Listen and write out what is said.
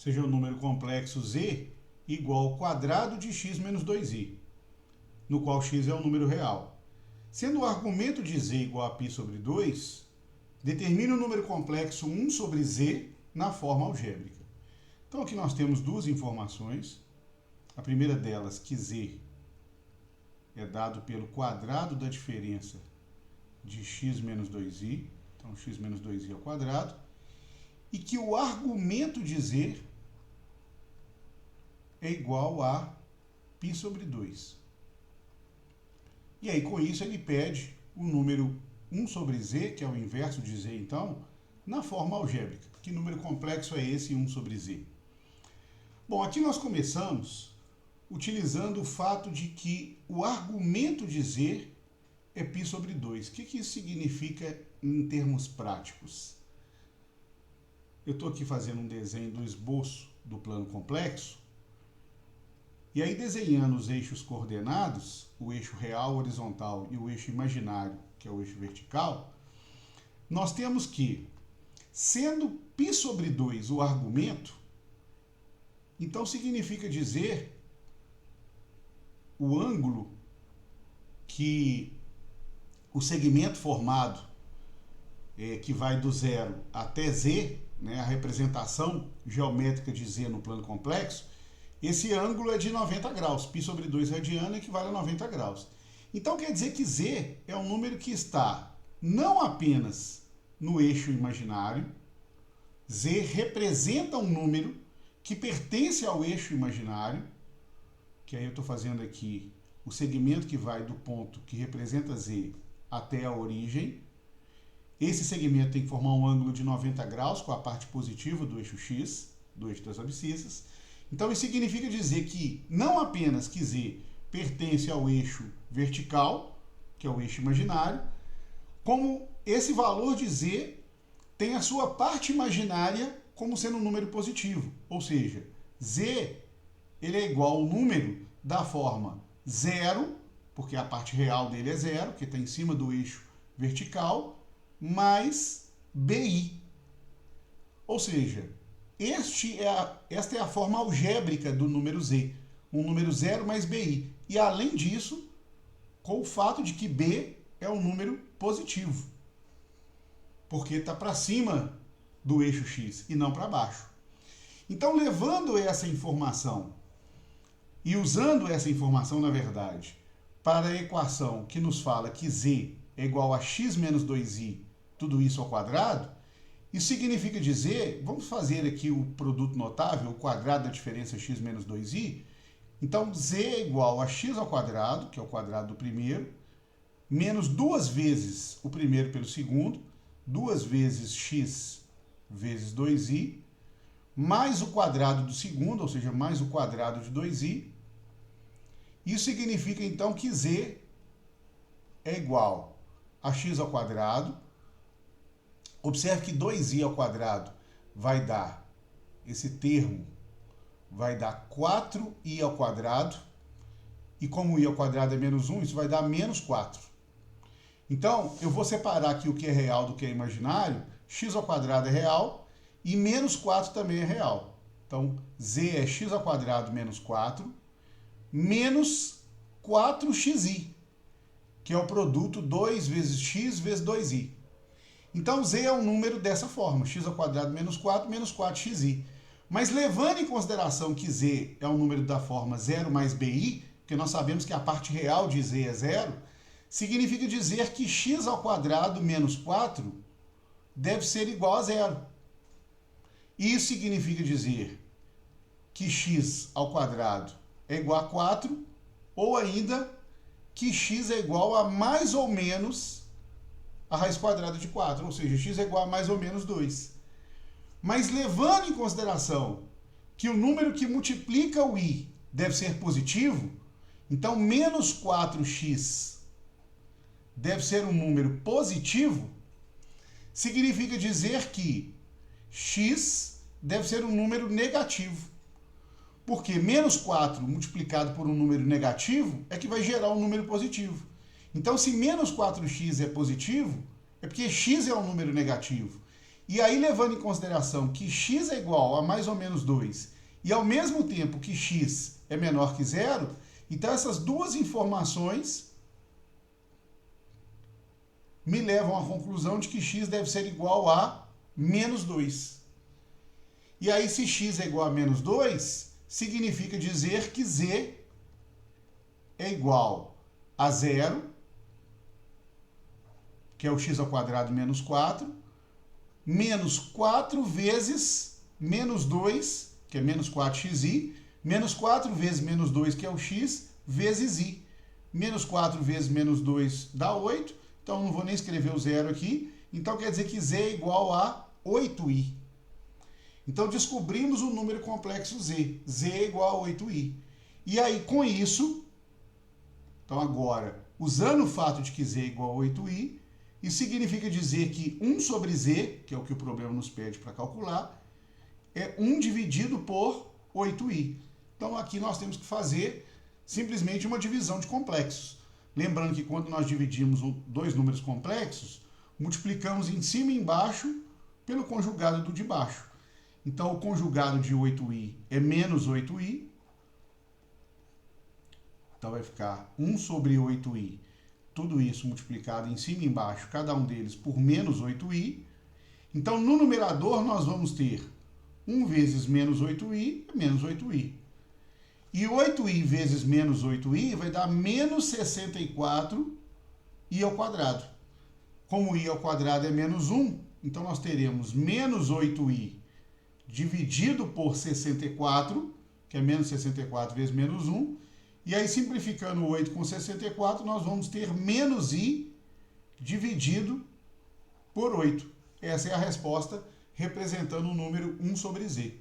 seja o número complexo z igual ao quadrado de x menos 2i, no qual x é um número real. Sendo o argumento de z igual a π sobre 2, determine o número complexo 1 sobre z na forma algébrica. Então aqui nós temos duas informações. A primeira delas, que z é dado pelo quadrado da diferença de x menos 2i, então x menos 2i ao quadrado, e que o argumento de z é igual a π sobre 2. E aí, com isso, ele pede o número 1 sobre z, que é o inverso de z, então, na forma algébrica. Que número complexo é esse 1 sobre z? Bom, aqui nós começamos utilizando o fato de que o argumento de z é π sobre 2. O que isso significa em termos práticos? Eu estou aqui fazendo um desenho do esboço do plano complexo, e aí desenhando os eixos coordenados, o eixo real horizontal e o eixo imaginário, que é o eixo vertical, nós temos que, sendo π sobre 2 o argumento, então significa dizer o ângulo que o segmento formado, que vai do zero até z, né, a representação geométrica de z no plano complexo, esse ângulo é de 90 graus. Π sobre 2 radiano equivale a 90 graus. Então quer dizer que z é um número que está não apenas no eixo imaginário, z representa um número que pertence ao eixo imaginário, que aí eu estou fazendo aqui o segmento que vai do ponto que representa z até a origem. Esse segmento tem que formar um ângulo de 90 graus com a parte positiva do eixo x, do eixo das abscissas. Então isso significa dizer que não apenas que z pertence ao eixo vertical, que é o eixo imaginário, como esse valor de z tem a sua parte imaginária como sendo um número positivo. Ou seja, z ele é igual ao número da forma 0, porque a parte real dele é 0, que está em cima do eixo vertical, mais bi. Ou seja, esta é a forma algébrica do número z, um número 0 mais bi. E além disso, com o fato de que b é um número positivo, porque está para cima do eixo x e não para baixo. Então, levando essa informação e usando essa informação, na verdade, para a equação que nos fala que z é igual a x menos 2i, tudo isso ao quadrado, isso significa dizer, vamos fazer aqui o produto notável, o quadrado da diferença x menos 2i. Então, z é igual a x ao quadrado, que é o quadrado do primeiro, menos 2 vezes o primeiro pelo segundo, 2 vezes x vezes 2i, mais o quadrado do segundo, ou seja, mais o quadrado de 2i. Isso significa, então, que z é igual a x ao quadrado. Observe que 2i ao quadrado vai dar, esse termo, vai dar 4i ao quadrado, e como i ao quadrado é menos 1, isso vai dar menos 4. Então, eu vou separar aqui o que é real do que é imaginário, x ao quadrado é real, e menos 4 também é real. Então, z é x ao quadrado menos 4, menos 4xi, que é o produto 2 vezes x vezes 2i. Então, z é um número dessa forma, x ao quadrado menos 4, menos 4xi. Mas levando em consideração que z é um número da forma 0 mais bi, porque nós sabemos que a parte real de z é 0, significa dizer que x ao quadrado menos 4 deve ser igual a 0. Isso significa dizer que x ao quadrado é igual a 4, ou ainda que x é igual a mais ou menos a raiz quadrada de 4, ou seja, x é igual a mais ou menos 2. Mas levando em consideração que o número que multiplica o i deve ser positivo, então menos 4x deve ser um número positivo, significa dizer que x deve ser um número negativo. Porque menos 4 multiplicado por um número negativo é que vai gerar um número positivo. Então, se menos 4x é positivo, é porque x é um número negativo. E aí, levando em consideração que x é igual a mais ou menos 2 e ao mesmo tempo que x é menor que zero, então essas duas informações me levam à conclusão de que x deve ser igual a menos 2. E aí, se x é igual a menos 2, significa dizer que z é igual a zero, que é o x ao quadrado menos 4, menos 4 vezes menos 2, que é menos 4xi, menos 4 vezes menos 2, que é o x, vezes i. Menos 4 vezes menos 2 dá 8, então não vou nem escrever o zero aqui. Então quer dizer que z é igual a 8i. Então descobrimos o número complexo z. Z é igual a 8i. E aí com isso, então agora, usando o fato de que z é igual a 8i, isso significa dizer que 1 sobre z, que é o que o problema nos pede para calcular, é 1 dividido por 8i. Então aqui nós temos que fazer simplesmente uma divisão de complexos. Lembrando que quando nós dividimos dois números complexos, multiplicamos em cima e embaixo pelo conjugado do de baixo. Então o conjugado de 8i é menos 8i. Então vai ficar 1 sobre 8i, tudo isso multiplicado em cima e embaixo, cada um deles por menos 8i. Então no numerador nós vamos ter 1 vezes menos 8i é menos 8i. E 8i vezes menos 8i vai dar menos 64i ao quadrado. Como i ao quadrado é menos 1, então nós teremos menos 8i dividido por 64, que é menos 64 vezes menos 1. E aí, simplificando 8 com 64, nós vamos ter menos i dividido por 8. Essa é a resposta representando o número 1 sobre z.